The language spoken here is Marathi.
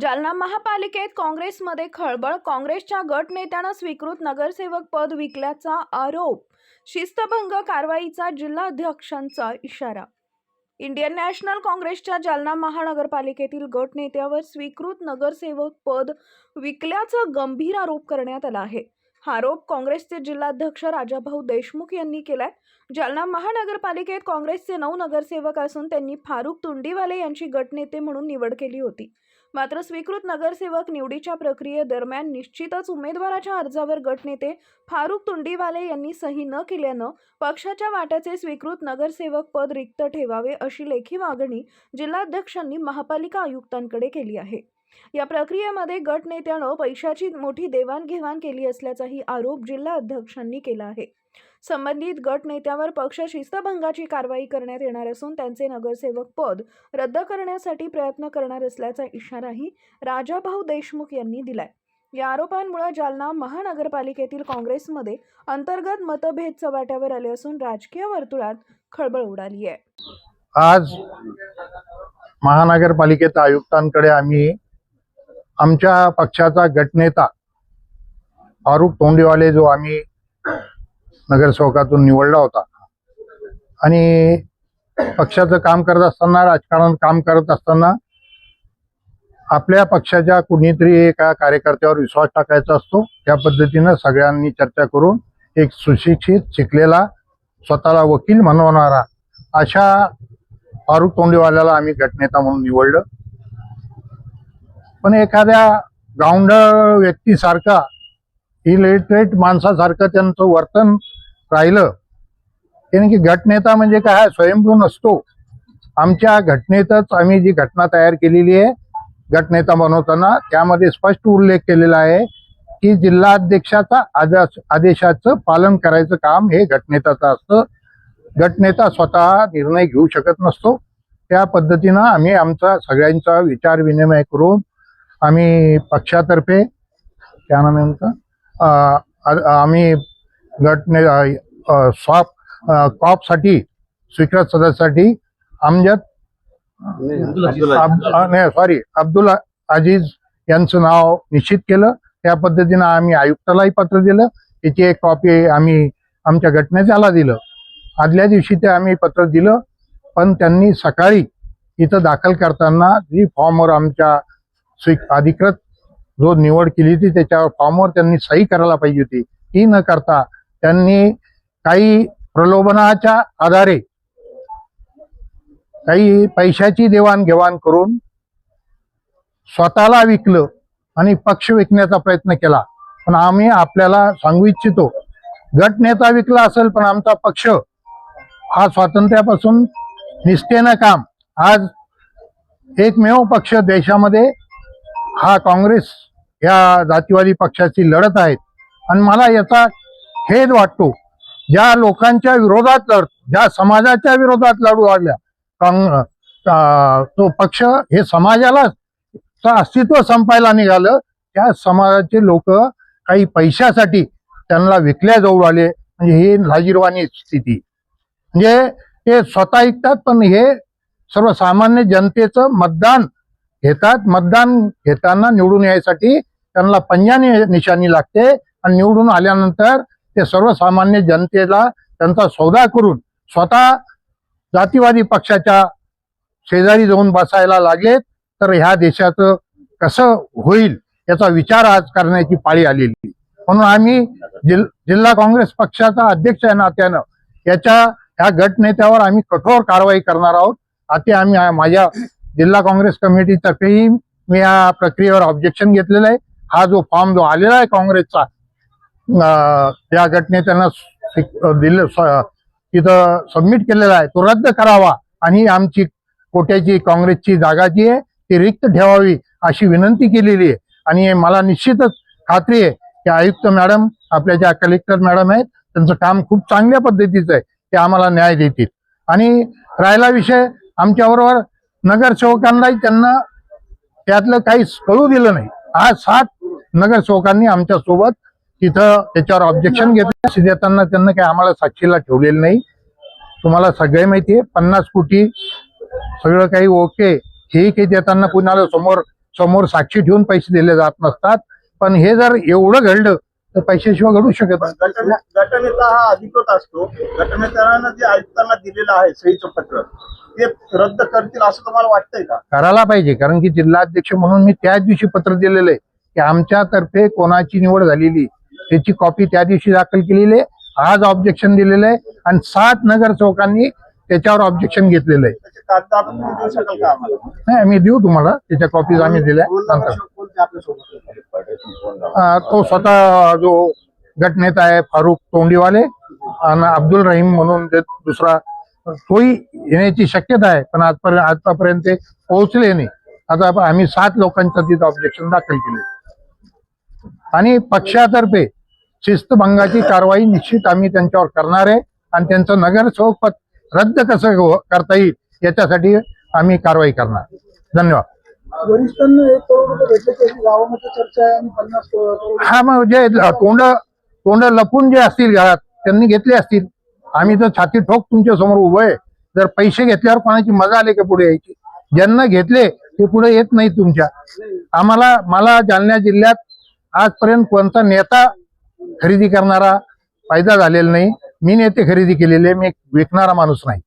जालना महापालिकेत काँग्रेसमध्ये खळबळ. काँग्रेसच्या गट नेत्यानं स्वीकृत नगरसेवक पद विकल्याचा आरोप. शिस्तभंग कारवाईचा जिल्हाध्यक्षांचा इशारा. इंडियन नॅशनल काँग्रेसच्या जालना महानगरपालिकेतील गट नेत्यावर स्वीकृत नगरसेवक पद विकल्याचा गंभीर आरोप करण्यात आला आहे. हा आरोप काँग्रेसचे जिल्हाध्यक्ष राजाभाऊ देशमुख यांनी केलाय. जालना महानगरपालिकेत काँग्रेसचे 9 नगरसेवक असून त्यांनी फारुख तुंडीवाले यांची गटनेते म्हणून निवड केली होती. मात्र स्वीकृत नगरसेवक निवडीच्या प्रक्रियेदरम्यान निश्चितच उमेदवाराच्या अर्जावर गटनेते फारुख तुंडीवाले यांनी सही न केल्यानं पक्षाच्या वाट्याचे स्वीकृत नगरसेवक पद रिक्त ठेवावे अशी लेखी मागणी जिल्हाध्यक्षांनी महापालिका आयुक्तांकडे केली आहे. या प्रक्रियेमध्ये गट नेत्यानं पैशाची मोठी देवाणघेवाण केली असल्याचाही आरोप जिल्हाध्यक्षांनी केला आहे. संबंधित गट नेत्यावर पक्ष शिस्तभंगाची कारवाई करण्यात येणार असून त्यांचे नगरसेवक पद रद्द करण्यासाठी प्रयत्न करणार असल्याचा इशाराही राजाभाऊ देशमुख यांनी दिलाय. या आरोपांमुळे जालना महानगरपालिकेतील काँग्रेसमध्ये अंतर्गत मतभेद चव्हाट्यावर आले असून राजकीय वर्तुळात खळबळ उडाली आहे. आज महानगरपालिकेत आयुक्तांकडे आम्ही आमच्या पक्षाचा गटनेता फारुख तोंडीवाले जो आम्ही नगरसेवकातून निवडला होता आणि पक्षाचं काम करत असताना, राजकारण काम करत असताना आपल्या पक्षाच्या कुणीतरी एका कार्यकर्त्यावर विश्वास टाकायचा असतो. त्या पद्धतीनं सगळ्यांनी चर्चा करून एक सुशिक्षित, शिकलेला, स्वतःला वकील म्हणवणारा अशा फारुख तोंडीवाल्याला आम्ही गटनेता म्हणून निवडलं. पण एखाद्या गावंढळ व्यक्तीसारखा, इलिटरेट माणसासारखं त्यांचं वर्तन राहिलं. कारण की गटनेता म्हणजे काय, स्वयंभू नसतो. आमच्या घटनेतच आम्ही जी घटना तयार केलेली आहे गटनेता बनवताना, त्यामध्ये स्पष्ट उल्लेख केलेला आहे की जिल्हाध्यक्षाचा आदेशाचं पालन करायचं काम हे गटनेत्याचं असतं. गटनेता स्वतः निर्णय घेऊ शकत नसतो. त्या पद्धतीनं आम्ही आमचा सगळ्यांचा विचार विनिमय करून आम्ही पक्षातर्फे क्या नाम आहे उनका, आम्ही गटने कॉपसाठी स्वीकृत सदस्यासाठी अब्दुल अजीज यांचं नाव निश्चित केलं. त्या पद्धतीनं आम्ही आयुक्तालाही पत्र दिलं. त्याची एक कॉपी आम्ही आमच्या गटनेत्याला दिलं. आदल्या दिवशी ते आम्ही पत्र दिलं, पण त्यांनी सकाळी इथं दाखल करताना जी फॉर्मवर आमच्या अधिकृत जो निवड केली होती त्याच्यावर फॉर्मवर त्यांनी सही करायला पाहिजे होती, ती न करता त्यांनी काही प्रलोभनाच्या आधारे काही पैशाची देवाणघेवाण करून स्वतःला विकलं आणि पक्ष विकण्याचा प्रयत्न केला. पण आम्ही आपल्याला सांगू इच्छितो, गटनेता विकला असेल पण आमचा पक्ष हा स्वातंत्र्यापासून निष्ठेनं काम, आज एकमेव पक्ष देशामध्ये हा काँग्रेस या जातीवादी पक्षाची लढत आहेत. आणि मला याचा खेद वाटतो, ज्या लोकांच्या विरोधात ज्या समाजाच्या विरोधात लढू लागल्या तो पक्ष हे समाजाला अस्तित्व संपायला निघालं. त्या समाजाचे लोक काही पैशासाठी त्यांना विकल्या जाऊ आले. म्हणजे ही लाजिरवाणी स्थिती. म्हणजे ते स्वतः ऐकतात पण हे सर्वसामान्य जनतेचं मतदान घेतात. मतदान घेताना निवडून यायसाठी त्यांना पंजाने निशाणी लागते आणि निवडून आल्यानंतर ते सर्वसामान्य जनतेला त्यांचा सौदा करून स्वतः जातीवादी पक्षाच्या शेजारी जाऊन बसायला लागले. तर ह्या देशाचं कसं होईल याचा विचार आज करण्याची पाळी आलेली. म्हणून आम्ही जिल्हा काँग्रेस पक्षाचा अध्यक्ष या नात्यानं ह्या गटनेत्यावर आम्ही कठोर कारवाई करणार आहोत. आता आम्ही माझ्या जिल्हा काँग्रेस कमिटीतर्फेही मी या प्रक्रियेवर ऑब्जेक्शन घेतलेलं आहे. हा जो फॉर्म जो आलेला आहे काँग्रेसचा त्या गटनेत्यांना तिथं सबमिट केलेला आहे, तो रद्द करावा आणि आमची कोट्याची काँग्रेसची जागा जी आहे ती रिक्त ठेवावी अशी विनंती केलेली आहे. आणि मला निश्चितच खात्री आहे की आयुक्त मॅडम, आपल्या ज्या कलेक्टर मॅडम आहेत, त्यांचं काम खूप चांगल्या पद्धतीचं आहे, ते आम्हाला न्याय देतील. आणि राहिला विषय आमच्याबरोबर नगरसेवकांनाही त्यांना त्यातलं काही कळू दिलं नाही. आज 7 नगरसेवकांनी आमच्या सोबत तिथं त्याच्यावर ऑब्जेक्शन घेतलं. देताना त्यांना काही आम्हाला साक्षीला ठेवलेलं नाही. तुम्हाला सगळे माहिती आहे, 50 कोटी सगळं काही ओके, हे काही देताना कुणाला समोर समोर साक्षी ठेवून पैसे दिले जात नसतात. पण हे जर एवढं घडलं तर पैशाशिवाय घडू शकत नाही. गटनेता हा अधिकृत असतो. गटनेत्यांना जे आयुक्तांना दिलेलं आहे सहीचं पत्र ते रद्द करतील असं तुम्हाला वाटतंय का? करायला पाहिजे, कारण की जिल्हाध्यक्ष म्हणून मी त्याच दिवशी पत्र दिलेलं आहे की आमच्यातर्फे कोणाची निवड झालेली त्याची कॉपी त्या दिवशी दाखल केलेली आहे. आज ऑब्जेक्शन दिलेलं आहे आणि 7 नगरसेवकांनी त्याच्यावर ऑब्जेक्शन घेतलेलं आहे. त्याचे कागद आपण तुम्ही देऊ शकाल का आम्हाला? नाही, आम्ही देऊ तुम्हाला त्याच्या कॉपीज आम्ही दिल्या नंतर. कोणते आपल्यासोबत? तो स्वतः जो गटनेता आहे फारुख तोंडीवाले आणि अब्दुल रहीम म्हणून ते दुसरा तोही येण्याची शक्यता आहे, पण आतापर्यंत ते पोहोचले नाही. आता आम्ही 7 लोकांचं तिथं ऑब्जेक्शन दाखल केले आणि पक्षातर्फे शिस्तभंगाची कारवाई निश्चित आम्ही त्यांच्यावर करणार आहे आणि त्यांचं नगरसेवक पद रद्द कसं करता येईल याच्यासाठी आम्ही कारवाई करणार. धन्यवाद. वरिष्ठांना 1 करोड रुपये भेटले त्याची गावामध्ये चर्चा आहे आणि 50 करोड. हा, मग जे तोंड लपून जे असतील घरात त्यांनी घेतले असतील. आम्ही तर छाती ठोक तुमच्या समोर उभं आहे. जर पैसे घेतल्यावर कोणाची मजा आली का पुढे यायची? ज्यांना घेतले ते पुढे येत नाही तुमच्या. मला जालना जिल्ह्यात आजपर्यंत कोणता नेता खरेदी करणारा फायदा झालेला नाही. मी नेते खरेदी केलेले, मी एक विकणारा माणूस नाही.